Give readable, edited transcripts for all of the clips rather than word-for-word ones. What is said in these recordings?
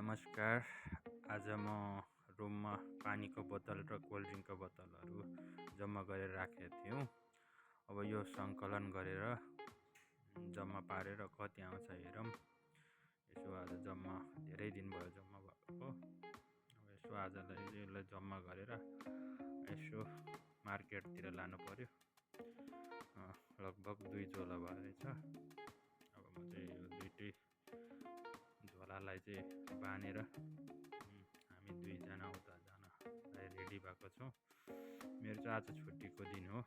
नमस्कार। आज म रुममा पानीको बोतल र कोल्ड ड्रिङ्कको बोतलहरू जम्मा गरेर राखेको थियौँ। अब यो सङ्कलन गरेर जम्मा पारेर कति आउँछ हेरौँ। यसो आज जम्मा धेरै दिन भयो जम्मा भएको। अब यसो आजलाई यसलाई जम्मा गरेर यसो मार्केटतिर लानु पर्यो। लगभग 2 झोला भएछ। अब म चाहिँ यो दुईटै झोलालाई चाहिँ बाँधेर हामी दुईजना उता जानलाई रेडी भएको छौँ। मेरो चाहिँ आज छुट्टीको दिन हो,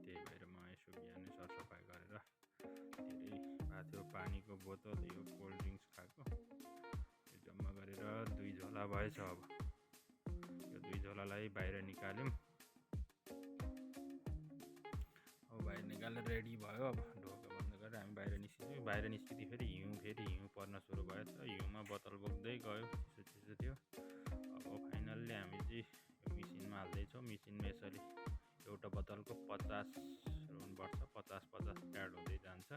त्यही भएर म यसो बिहानै सरसफाइ गरेर धेरै भएको थियो पानीको बोतल, यो कोल्ड ड्रिङ्क्स खाएको यो जम्मा गरेर 2 झोला भएछ। अब यो 2 झोलालाई बाहिर निकाल्यौँ। अब बाहिर निकालेर रेडी भयो। अब ढोका बन्द गरेर हामी बाहिर निस्किन्छौँ। बाहिर निस्किँदाखेरि हिउँ पर्न सुरु भएछ। हिउँमा बोतल बोक्दै गयो, चिसो थियो। अब फाइनल्ली हामी चाहिँ यो मेसिनमा हाल्दैछौँ। मेसिनमा यसरी एउटा बोतलको 50 रुन बढ्छ, 50-50 एड हुँदै जान्छ।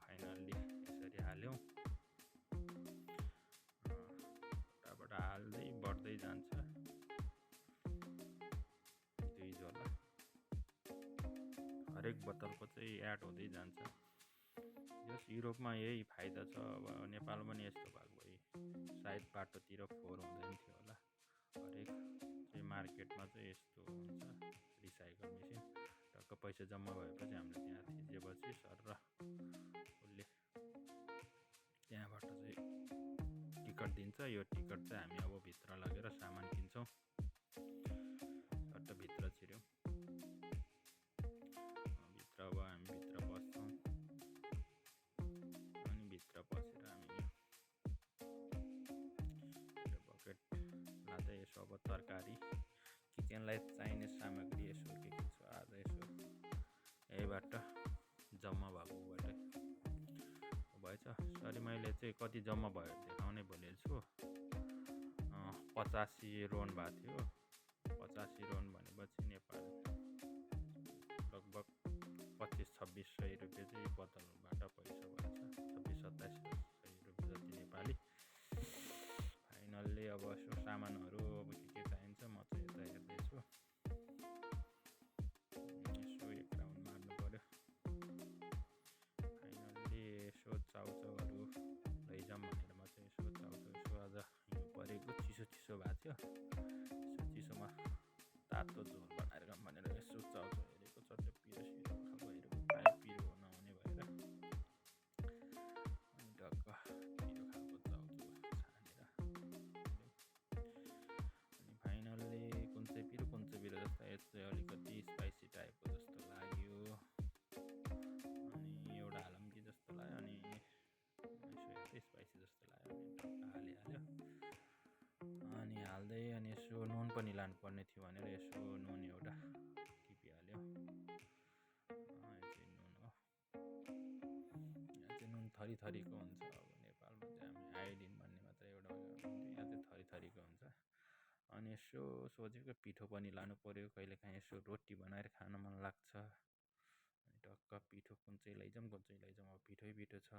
फाइनल्ली यसरी हाल्यौँ। यताबाट हाल्दै बढ्दै जान्छ 2 झोला। हरेक बोतलको चाहिँ एड हुँदै जान्छ। यस युरोपमा यही फाइदा छ। अब नेपालमा पनि यस्तो भएको भए सायद बाटोतिर फोहोर हुँदैन थियो होला। हरेक चाहिँ मार्केटमा चाहिँ यस्तो हुन्छ रिसाइकल मेसिन। टक्क पैसा जम्मा भएपछि हामीले त्यहाँ थिचेपछि सर उसले त्यहाँबाट चाहिँ टिकट दिन्छ। यो टिकट चाहिँ हामी अब भित्र लगेर सामान किन्छौँ। सट्ट भित्र छिर्यौँ। भित्र अब हामी भित्र बस्छौँ। अनि भित्र बसेर हामी यो बकेट लाँदै यसो अब तरकारी किचनलाई चाहिने सामग्री यसो के छ आज यसो यहीबाट जम्मा भएकोबाट भएछ। सरी मैले चाहिँ कति जम्मा भयो देखाउने भुलेको छु। 85 रोन भएको थियो। 85 रोन भनेपछि नेपाल लगभग 25-2600 रुपियाँ चाहिँ बोतलबाट पैसा भएछ। 26-2700 रुपियाँ जति नेपाली। फाइनल्ली अब यसो सामानहरू अब के चाहिन्छ म चाहिँ यता हेर्दैछु। यसो एक राउन्ड मार्नु पर्यो। फाइनल्ली यसो चाउचाउहरू लैजाउँ भनेर म चाहिँ यसो चाउचाउ यसो आज हिउँ परेको चिसो भएको थियो। यसो चिसोमा तातो झोल बनाएर खाऊँ भनेर यसो चाउचाउ हेरेको। चट्टै पिरो खाएको हेरेको, प्रायः पिरो नहुने भएर अनि टक्क पिरो खाएको चाउचाउ छानेर अनि फाइनल्ली कुन चाहिँ पिरो जस्तो यो चाहिँ अलिकति स्पाइसी टाइपको जस्तो लाग्यो। अनि एउटा हालौँ कि जस्तो लाग्यो। अनि यसो हेर्दै स्पाइसी जस्तो लाग्यो अनि टक्क हालिहाल्यो। अनि हाल्दै अनि यसो नुन पनि लानुपर्ने थियो भनेर यसो नुन एउटा टिपिहाल्यो। यो चाहिँ नुन हो। यहाँ चाहिँ नुन थरीको हुन्छ। अब नेपालमा चाहिँ हामी आयोडिन भन्ने मात्र एउटा हुन्थ्यो, यहाँ चाहिँ थरीको हुन्छ। अनि यसो सोचेको पिठो पनि लानु पर्यो। कहिलेकाहीँ यसो रोटी बनाएर खान मन लाग्छ। अनि टक्क पिठो कुन चाहिँ लैजाउँ अब पिठो छ।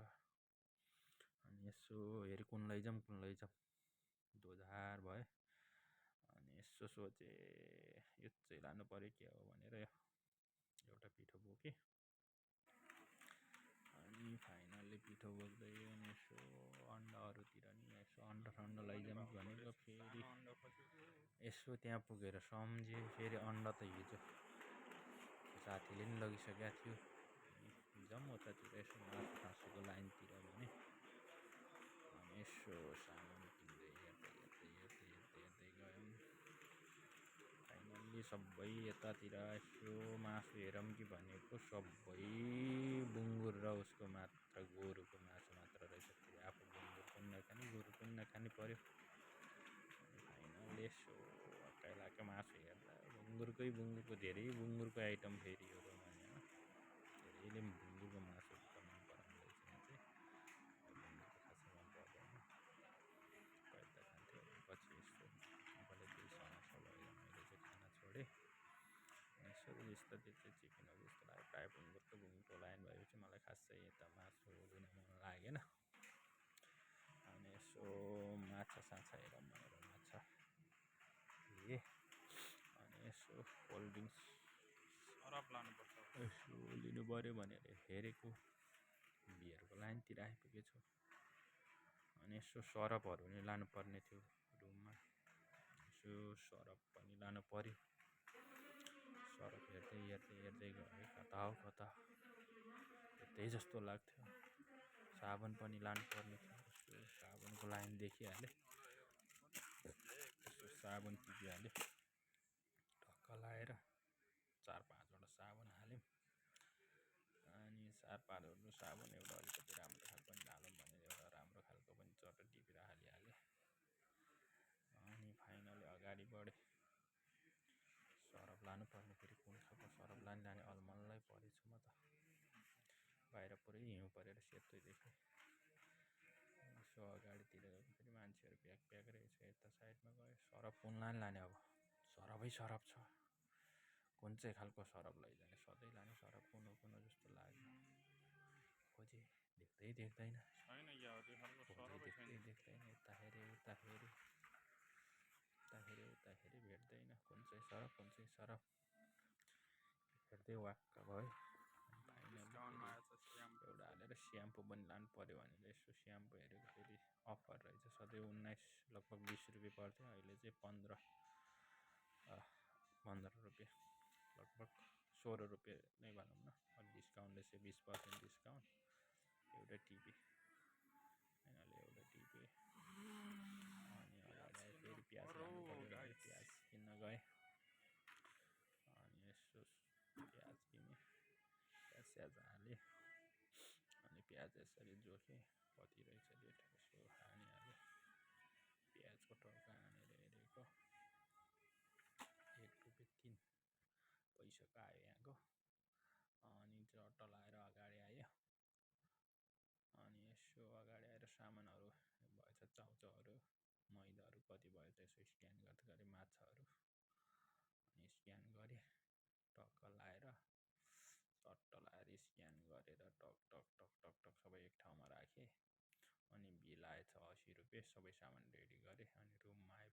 अनि यसो हेरेँ कुन लैजाउँ दोधार भयो। अनि यसो सोचेँ यो चाहिँ लानु पर्यो के हो भनेर एउटा पिठो बोकेँ। अनि फाइनल्ली पिठो बोक्दै अनि यसो अन्डाहरूतिर नि यसो अन्डा लैजाउँ भनेको फेरि यसो त्यहाँ पुगेर सम्झेँ फेरि अन्डा त हिजो साथीले नि लगिसकेको थियो। जाउँ उतातिर यसो मासुको लाइनतिर भने अनि यसो सामान किन्दै हेर्दै गयौँ। फाइनल्ली सबै यतातिर यसो मासु हेरौँ कि भनेको सबै बुङ्गुर र उसको मात्र गोरुको मासु मात्र रहेछ। फेरि आफू बुङ्गुर पनि नखाने गोरु पनि नखाने पर्यो। फाइनल्ली यसो अक्काइलाका मासु हेर्दा बुङ्गुरको धेरै बुङ्गुरको आइटम फेरि हो भने धेरैले बुङ्गुरको मासु त मन पराउँदो रहेछ। यहाँ चाहिँ बुङ्गुरको खासै मन पर्दैन। पहिला त खान्थ्यो, पछि यस्तो अरूले केही समस्या भएर मैले चाहिँ खान छोडेँ। यसो यस्तो चाहिँ चिकन हो जस्तो लाग्यो। प्रायः बुङ्गुरको लाइन भएपछि मलाई खासै यता मासु लिन मन लागेन। अनि यसो माछा हेरौँ भनेर माछा लिएँ। अनि यसो कोल्ड ड्रिङ्क्स सरप लानुपर्छ। यसो लिनु पऱ्यो भनेर हेरेको, बियरको लाइनतिर आइपुगेछु। अनि यसो सरपहरू नि लानुपर्ने थियो रुममा, यसो सरप पनि लानु पऱ्यो। सरप हेर्दै हेर्दै हेर्दै गएँ, कता हो कता त्यही जस्तो लाग्थ्यो। साबुन पनि लानुपर्ने थियो, यसो साबुनको लाइन देखिहालेँ, यसो साबुन टिपिहालेँ। ढक्क लाएर 4-5वटा साबुन हाल्यौँ। अनि 4-5वटा साबुन एउटा अलिकति राम्रो खालको पनि हालौँ भनेर एउटा राम्रो खालको पनि चट्ट टिपेर हालिहालेँ। अनि फाइनली अगाडि बढेँ। सरप लानुपर्ने, फेरि कुन खालको सरप लाने अलमल्लै परेछु म त। बाहिर पुरै हिउँ परेर सेतै देखेँ। यसो अगाडितिर फेरि मान्छेहरू प्याक प्याक रहेछ, यता साइडमा गएँ। सरप कुन लाने अब, सरपै सरप छ। कुन चाहिँ खालको सरप लैजाने, सधैँ लाने सरप कुन हो जस्तो लाग्यो। खोजेँ, देख्दै देख्दैन। छैन यार त्यो खालको सरपै छैन। देख्दैन, यता हेरेँ उता हेरेँ, उता हेरेँ भेट्दैन। कुन चाहिँ सरप हेर्दै वाक्क भयो। डिस्काउन्टमा आएछ स्याम्पो एउटा हालेर स्याम्पो पनि लानु पऱ्यो भनेर यसो स्याम्पो हेरेको, फेरि अफर रहेछ। सधैँ 19 लगभग 20 रुपियाँ पर्थ्यो, अहिले चाहिँ 15 रुपियाँ, लगभग 16 रुपियाँ नै भनौँ न। डिस्काउन्टले चाहिँ 20% डिस्काउन्ट। एउटा टिपेँ, फाइनली एउटा टिपेँ। अनि अगाडि आएँ, फेरि प्याज लानु पऱ्यो भनेर प्याज किन्न गएँ। अनि यसो प्याज किनेँ, प्याज हालेँ। अनि प्याज यसरी जोखेँ, कति रहेछ रेट यसो हानिहालेँ। प्याजको टक्का हानेर हेरेको 1 रुपियाँ 3 पैसाको आयो यहाँको। अनि चट्ट लाएर अगाडि आयो। अनि यसो अगाडि आएर सामानहरू भएछ, चाउचाउहरू मैदाहरू कति भएछ यसो स्क्यान गर्दै गरेँ। माछाहरू अनि स्क्यान गरेँ, टक्क लाएर चट्ट लाएर स्क्यान गरेर टक टक टक टक टक सबै एक ठाउँमा राखेँ। अनि बिल आएछ 80 रुपियाँ। सबै सामान रेडी गरेँ अनि रुममा आएँ।